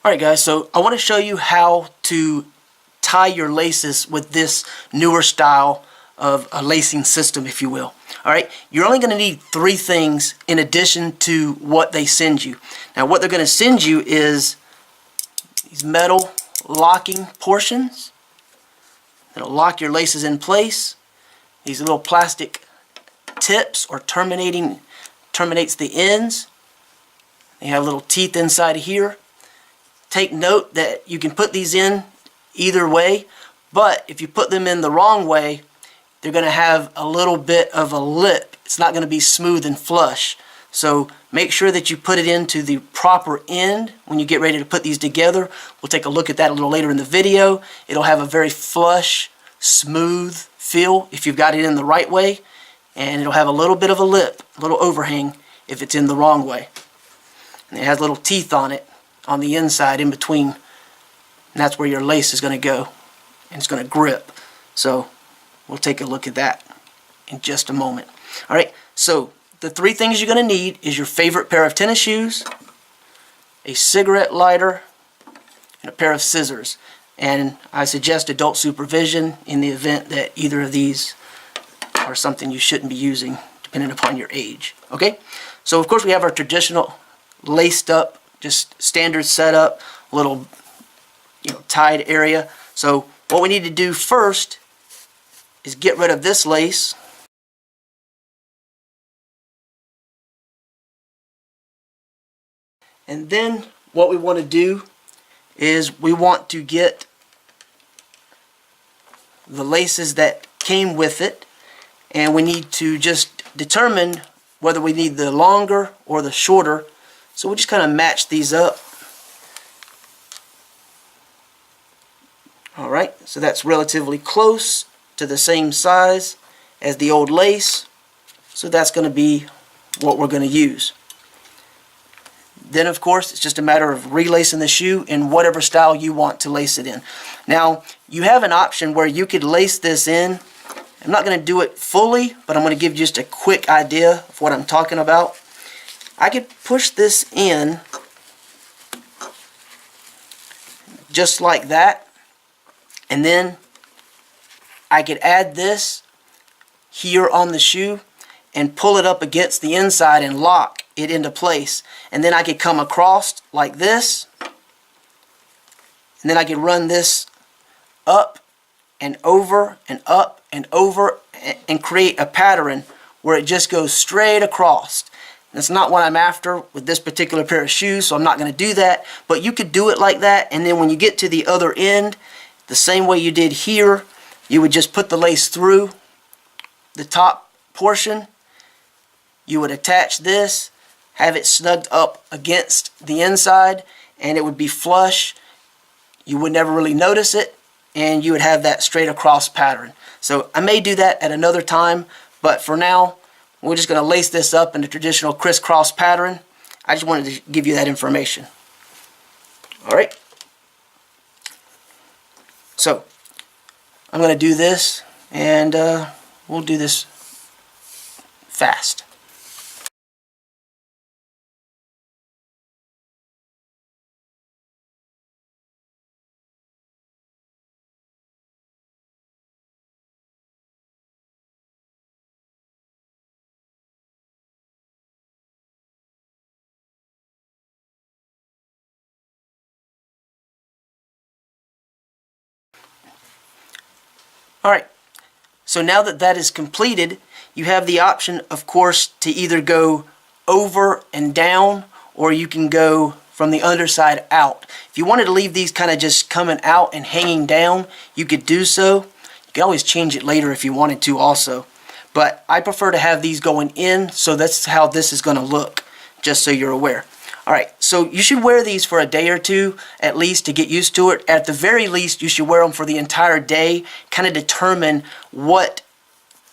Alright guys, so I want to show you how to tie your laces with this newer style of a lacing system, if you will. Alright, you're only going to need 3 things in addition to what they send you. Now what they're going to send you is these metal locking portions that'll lock your laces in place. These little plastic tips or terminates the ends. They have little teeth inside of here. Take note that you can put these in either way, but if you put them in the wrong way, they're going to have a little bit of a lip. It's not going to be smooth and flush. So make sure that you put it into the proper end when you get ready to put these together. We'll take a look at that a little later in the video. It'll have a very flush, smooth feel if you've got it in the right way, and it'll have a little bit of a lip, a little overhang if it's in the wrong way. And it has little teeth on it on the inside in between, and that's where your lace is going to go, and it's going to grip. So we'll take a look at that in just a moment. Alright, so the 3 things you're going to need is your favorite pair of tennis shoes, a cigarette lighter, and a pair of scissors. And I suggest adult supervision in the event that either of these are something you shouldn't be using depending upon your age. Okay, so of course we have our traditional laced up, just standard setup, little tied area. So what we need to do first is get rid of this lace. And then what we want to do is we want to get the laces that came with it, and we need to just determine whether we need the longer or the shorter. So we'll just kind of match these up. Alright, so that's relatively close to the same size as the old lace. So that's going to be what we're going to use. Then of course it's just a matter of relacing the shoe in whatever style you want to lace it in. Now you have an option where you could lace this in. I'm not going to do it fully, but I'm going to give you just a quick idea of what I'm talking about. I could push this in just like that, and then I could add this here on the shoe and pull it up against the inside and lock it into place. And then I could come across like this, and then I could run this up and over and up and over and create a pattern where it just goes straight across. That's not what I'm after with this particular pair of shoes, so I'm not going to do that. But you could do it like that, and then when you get to the other end, the same way you did here, you would just put the lace through the top portion. You would attach this, have it snugged up against the inside, and it would be flush. You would never really notice it, and you would have that straight across pattern. So I may do that at another time, but for now, we're just going to lace this up in the traditional crisscross pattern. I just wanted to give you that information. Alright. So, I'm going to do this, and we'll do this fast. Alright, so now that that is completed, you have the option, of course, to either go over and down, or you can go from the underside out. If you wanted to leave these kind of just coming out and hanging down, you could do so. You can always change it later if you wanted to also. But I prefer to have these going in, so that's how this is going to look, just so you're aware. Alright, so you should wear these for a day or two at least to get used to it. At the very least, you should wear them for the entire day. Kind of determine what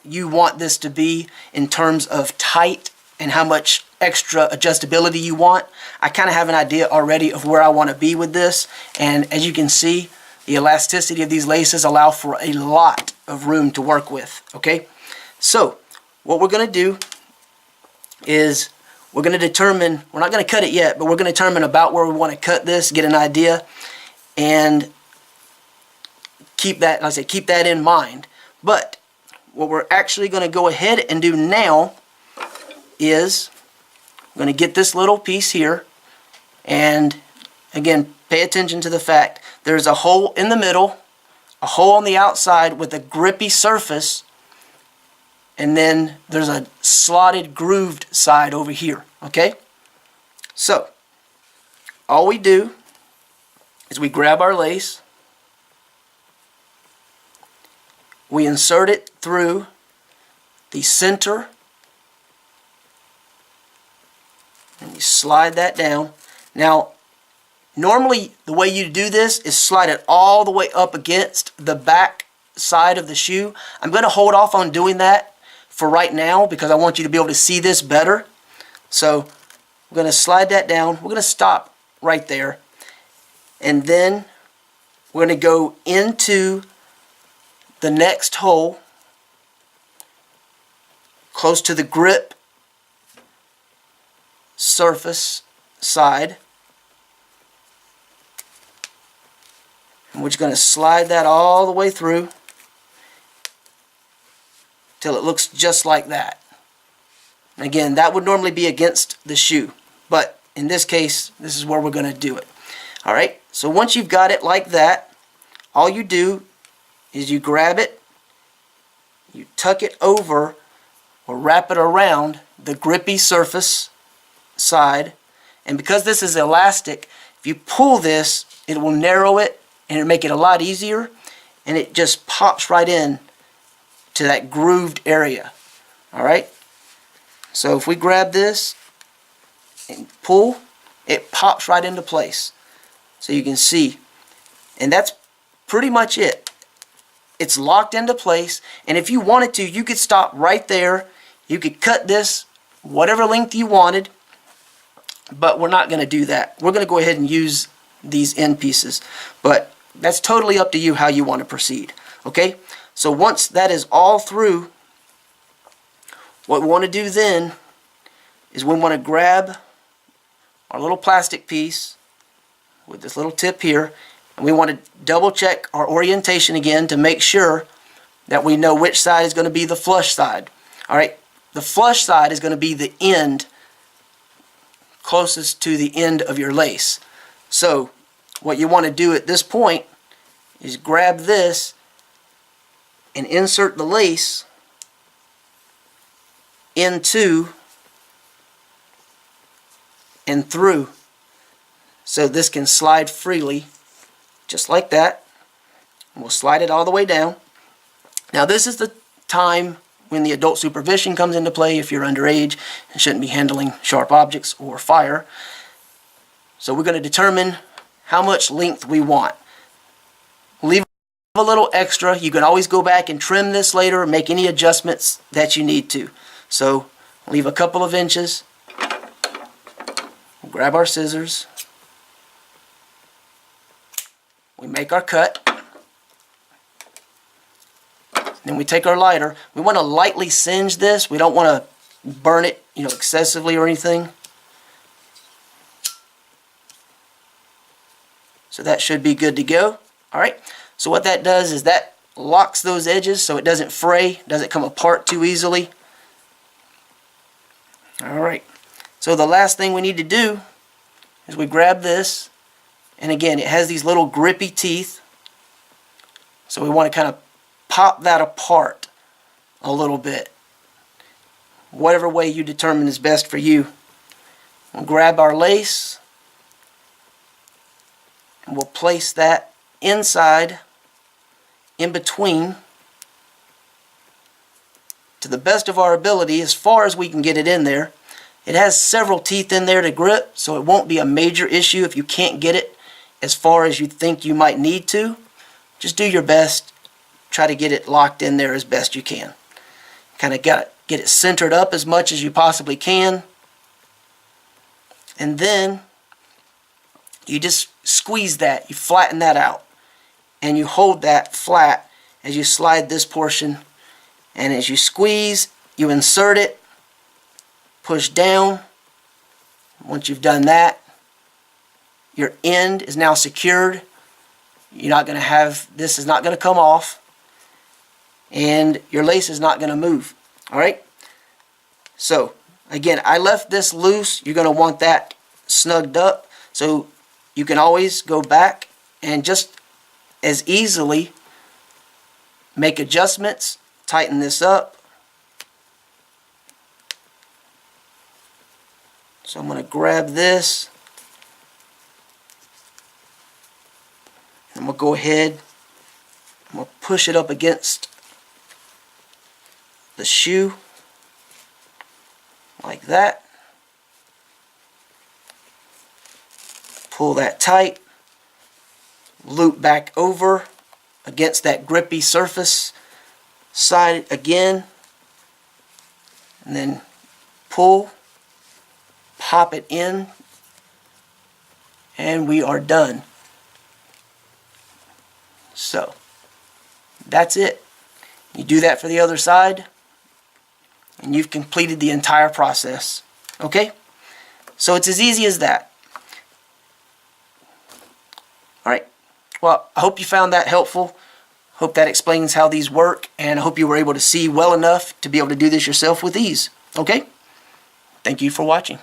you want this to be in terms of tight and how much extra adjustability you want. I kind of have an idea already of where I want to be with this, and as you can see, the elasticity of these laces allow for a lot of room to work with. Okay, so what we're going to do is we're going to determine, we're not going to cut it yet, but we're going to determine about where we want to cut this, get an idea, and keep that, like I said, keep that in mind. But what we're actually going to go ahead and do now is I'm going to get this little piece here, and again, pay attention to the fact there's a hole in the middle, a hole on the outside with a grippy surface, and then there's a slotted grooved side over here. Okay, so all we do is we grab our lace, we insert it through the center, and you slide that down. Now normally the way you do this is slide it all the way up against the back side of the shoe. I'm going to hold off on doing that for right now because I want you to be able to see this better. So we're going to slide that down. We're going to stop right there, and then we're going to go into the next hole close to the grip surface side, and we're just going to slide that all the way through till it looks just like that. And again, that would normally be against the shoe, but in this case, this is where we're going to do it. Alright, so once you've got it like that, all you do is you grab it, you tuck it over or wrap it around the grippy surface side, and because this is elastic, if you pull this, it will narrow it and it'll make it a lot easier, and it just pops right in to that grooved area. Alright, so if we grab this and pull, it pops right into place, so you can see, and that's pretty much it. It's locked into place, and if you wanted to, you could stop right there. You could cut this whatever length you wanted, but we're not going to do that. We're going to go ahead and use these end pieces, but that's totally up to you how you want to proceed. Okay, so once that is all through, what we want to do then is we want to grab our little plastic piece with this little tip here, and we want to double check our orientation again to make sure that we know which side is going to be the flush side. Alright, the flush side is going to be the end closest to the end of your lace. So what you want to do at this point is grab this and insert the lace into and through, so this can slide freely just like that. And we'll slide it all the way down. Now this is the time when the adult supervision comes into play if you're underage and shouldn't be handling sharp objects or fire. So we're going to determine how much length we want. Leave a little extra. You can always go back and trim this later, make any adjustments that you need to. So leave a couple of inches. We'll grab our scissors. We make our cut. Then we take our lighter. We want to lightly singe this. We don't want to burn it, excessively or anything. So that should be good to go. Alright, so what that does is that locks those edges so it doesn't fray, doesn't come apart too easily. Alright, so the last thing we need to do is we grab this, and again it has these little grippy teeth, so we want to kind of pop that apart a little bit, whatever way you determine is best for you. We'll grab our lace and we'll place that inside, in between, to the best of our ability as far as we can get it in there. It has several teeth in there to grip, so it won't be a major issue if you can't get it as far as you think you might need to. Just do your best. Try to get it locked in there as best you can. Kind of get it centered up as much as you possibly can. And then you just squeeze that, you flatten that out. And you hold that flat as you slide this portion. And as you squeeze, you insert it, push down, Once you've done that, your end is now secured. You're not going to have, this is not going to come off, and your lace is not going to move. Alright? So, again, I left this loose. You're going to want that snugged up. So, you can always go back and just as easily make adjustments, tighten this up. So I'm going to grab this. I'm going to go ahead. I'm going to push it up against the shoe like that. Pull that tight. Loop back over against that grippy surface side again. And then pull. Pop it in. And we are done. So, that's it. You do that for the other side, and you've completed the entire process. Okay? So it's as easy as that. Alright. Well, I hope you found that helpful. Hope that explains how these work, and I hope you were able to see well enough to be able to do this yourself with ease. Okay? Thank you for watching.